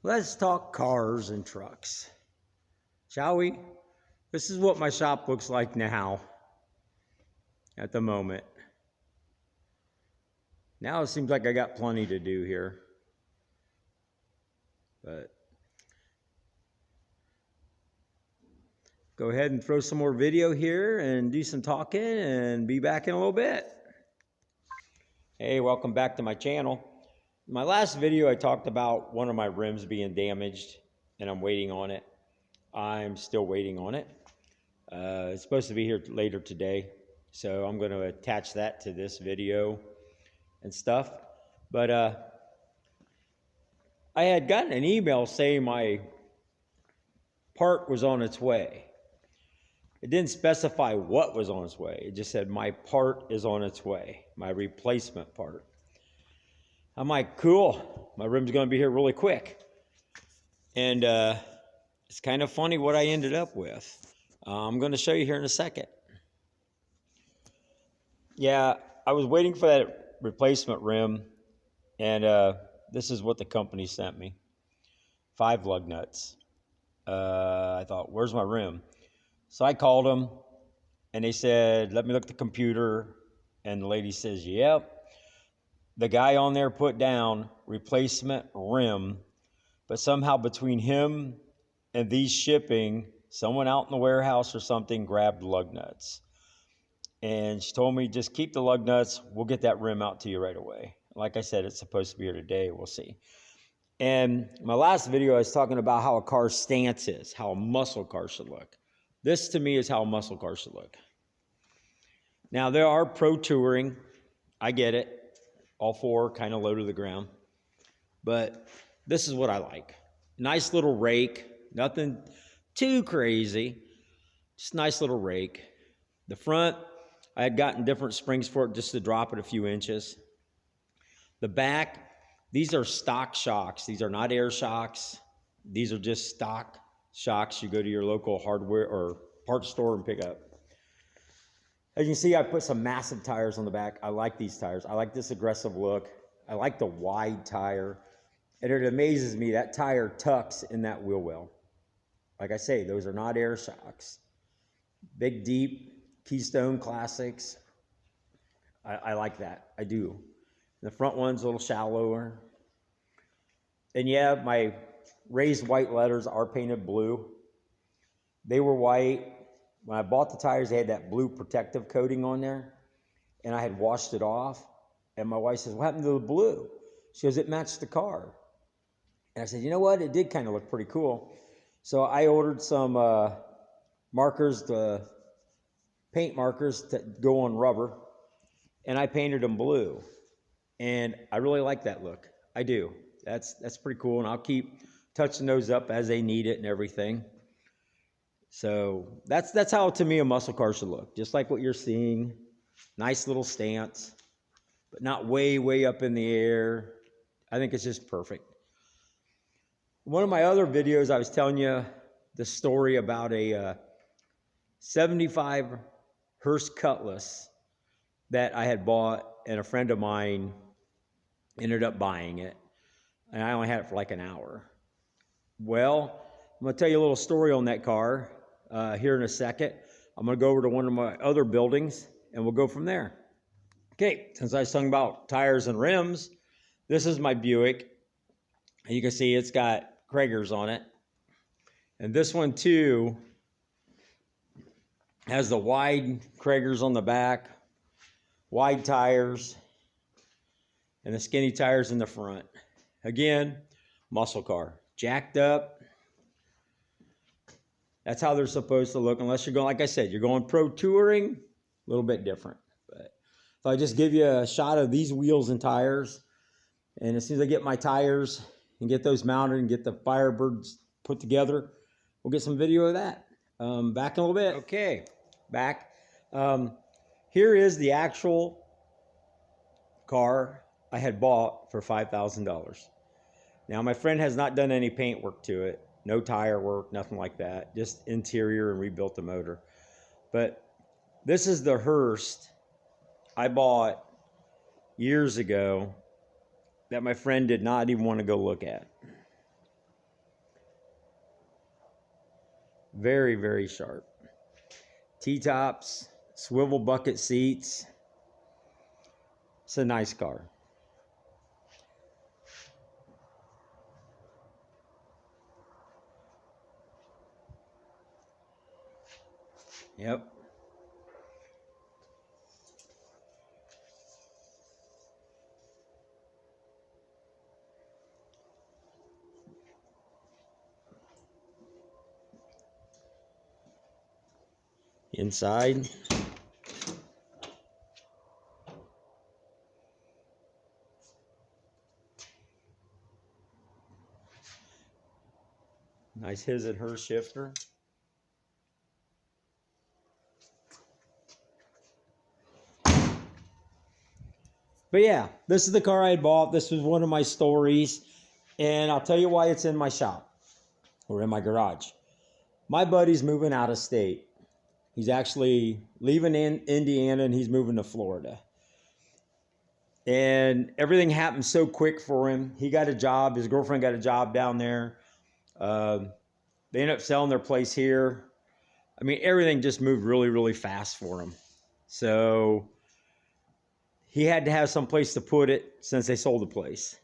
Let's talk cars and trucks, shall we? This is what my shop looks like now, at the moment. Now it seems like I got plenty to do here, but go ahead and throw some more video here and do some talking and be back in a little bit. Hey, welcome back to my channel. In my last video, I talked about one of my rims being damaged and I'm waiting on it. I'm still waiting on it. It's supposed to be here later today, so I'm going to attach that to this video and stuff. But I had gotten an email saying my part was on its way. It didn't specify what was on its way. It just said my part is on its way, my replacement part. I'm like, cool, my rim's going to be here really quick. And it's kind of funny what I ended up with. I'm going to show you here in a second. Yeah, I was waiting for that replacement rim, and this is what the company sent me. 5 lug nuts. I thought, where's my rim? So I called them, and they said, let me look at the computer. And the lady says, yep. The guy on there put down replacement rim, but somehow between him and these shipping, someone out in the warehouse or something grabbed lug nuts. And she told me, just keep the lug nuts. We'll get that rim out to you right away. Like I said, it's supposed to be here today. We'll see. And my last video, I was talking about how a car's stance is, how a muscle car should look. This, to me, is how a muscle car should look. Now, there are pro touring. I get it. All 4 kind of low to the ground. But this is what I like. Nice little rake. Nothing too crazy. Just nice little rake. The front, I had gotten different springs for it just to drop it a few inches. The back, these are stock shocks. These are not air shocks. These are just stock shocks you go to your local hardware or parts store and pick up. As you can see, I put some massive tires on the back. I like these tires. I like this aggressive look. I like the wide tire. And it amazes me that tire tucks in that wheel well. Like I say, those are not air shocks. Big, deep Keystone Classics. I like that. I do. The front one's a little shallower. And yeah, my raised white letters are painted blue. They were white. When I bought the tires, they had that blue protective coating on there, and I had washed it off. And my wife says, what happened to the blue? She goes, it matched the car. And I said, you know what? It did kind of look pretty cool. So I ordered some markers, paint markers to go on rubber, and I painted them blue. And I really like that look. I do. That's pretty cool, and I'll keep touching those up as they need it and everything. So that's how, to me, a muscle car should look. Just like what you're seeing. Nice little stance, but not way, way up in the air. I think it's just perfect. One of my other videos, I was telling you the story about a 75 Hearst Cutlass that I had bought, and a friend of mine ended up buying it, and I only had it for like an hour. Well, I'm going to tell you a little story on that car here in a second. I'm going to go over to one of my other buildings, and we'll go from there. Okay, since I was talking about tires and rims, this is my Buick. And you can see it's got Kragers on it. And this one, too, has the wide Kragers on the back, wide tires, and the skinny tires in the front. Again, muscle car. Jacked up. That's how they're supposed to look, unless you're going, like I said, you're going pro touring, a little bit different. But if I just give you a shot of these wheels and tires, and as soon as I get my tires and get those mounted and get the firebirds put together, we'll get some video of that. Back in a little bit. Okay, back. Here is the actual car I had bought for $5,000. Now, my friend has not done any paint work to it. No tire work, nothing like that. Just interior and rebuilt the motor. But this is the Hearst I bought years ago that my friend did not even want to go look at. Very, very sharp. T-tops, swivel bucket seats. It's a nice car. Yep. Inside. Nice his and her shifter. But yeah, this is the car I bought. This was one of my stories. And I'll tell you why it's in my shop or in my garage. My buddy's moving out of state. He's actually leaving Indiana and he's moving to Florida. And everything happened so quick for him. He got a job. His girlfriend got a job down there. They ended up selling their place here. I mean, everything just moved really, really fast for him. So he had to have some place to put it since they sold the place.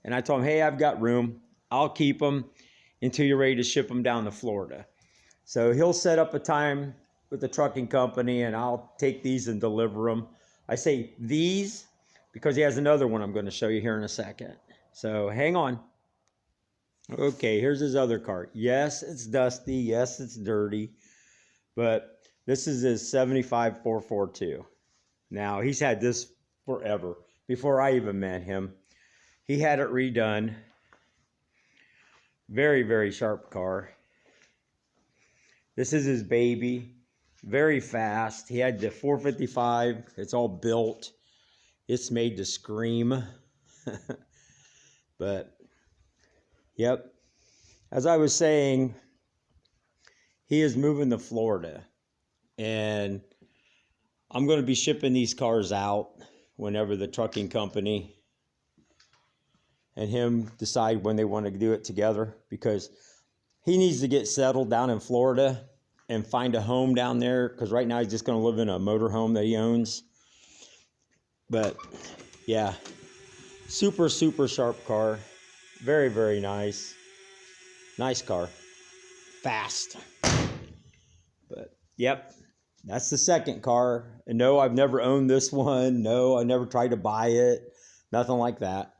And I told him, hey, I've got room. I'll keep them until you're ready to ship them down to Florida. So he'll set up a time with the trucking company and I'll take these and deliver them. I say these because he has another one I'm going to show you here in a second. So hang on. Okay, here's his other car. Yes, it's dusty. Yes, it's dirty. But this is his 75 442. Now, he's had this forever, before I even met him. He had it redone. Very, very sharp car. This is his baby. Very fast. He had the 455. It's all built. It's made to scream. But, yep. As I was saying, he is moving to Florida. And I'm going to be shipping these cars out whenever the trucking company and him decide when they want to do it together, because he needs to get settled down in Florida and find a home down there, because right now he's just going to live in a motorhome that he owns. But yeah, super, super sharp car. Very, very nice. Nice car. Fast. But yep. That's the second car. And no, I've never owned this one. No, I never tried to buy it. Nothing like that.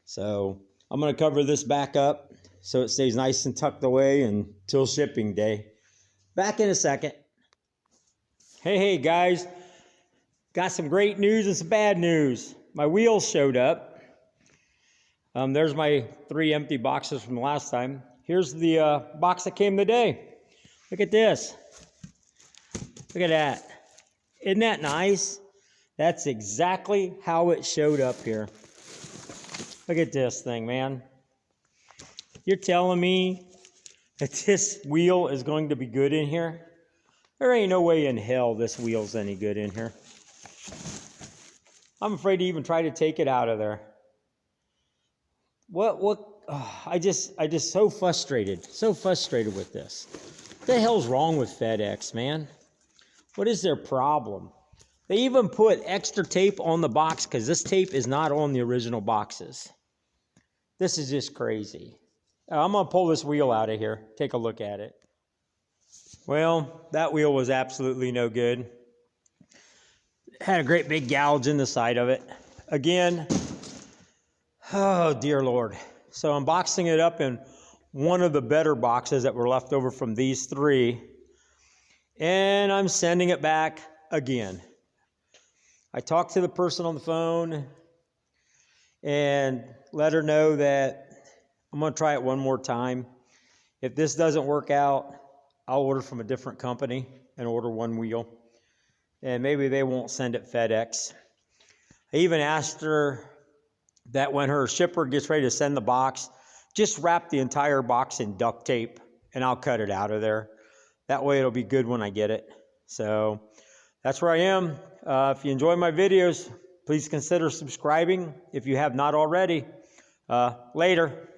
So I'm going to cover this back up so it stays nice and tucked away until shipping day. Back in a second. Hey guys. Got some great news and some bad news. My wheels showed up. There's my 3 empty boxes from the last time. Here's the box that came today. Look at this. Look at that. Isn't that nice? That's exactly how it showed up here. Look at this thing, man. You're telling me that this wheel is going to be good in here? There ain't no way in hell this wheel's any good in here. I'm afraid to even try to take it out of there. I just so frustrated with this. What the hell's wrong with FedEx, man? What is their problem? They even put extra tape on the box because this tape is not on the original boxes. This is just crazy. I'm going to pull this wheel out of here. Take a look at it. Well, that wheel was absolutely no good. Had a great big gouge in the side of it. Again, oh dear Lord. So I'm boxing it up in one of the better boxes that were left over from these 3. And I'm sending it back again. I talked to the person on the phone and let her know that I'm going to try it one more time. If this doesn't work out, I'll order from a different company and order one wheel. And maybe they won't send it FedEx. I even asked her that when her shipper gets ready to send the box, just wrap the entire box in duct tape and I'll cut it out of there. That way it'll be good when I get it. So that's where I am. If you enjoy my videos, please consider subscribing if you have not already. Later.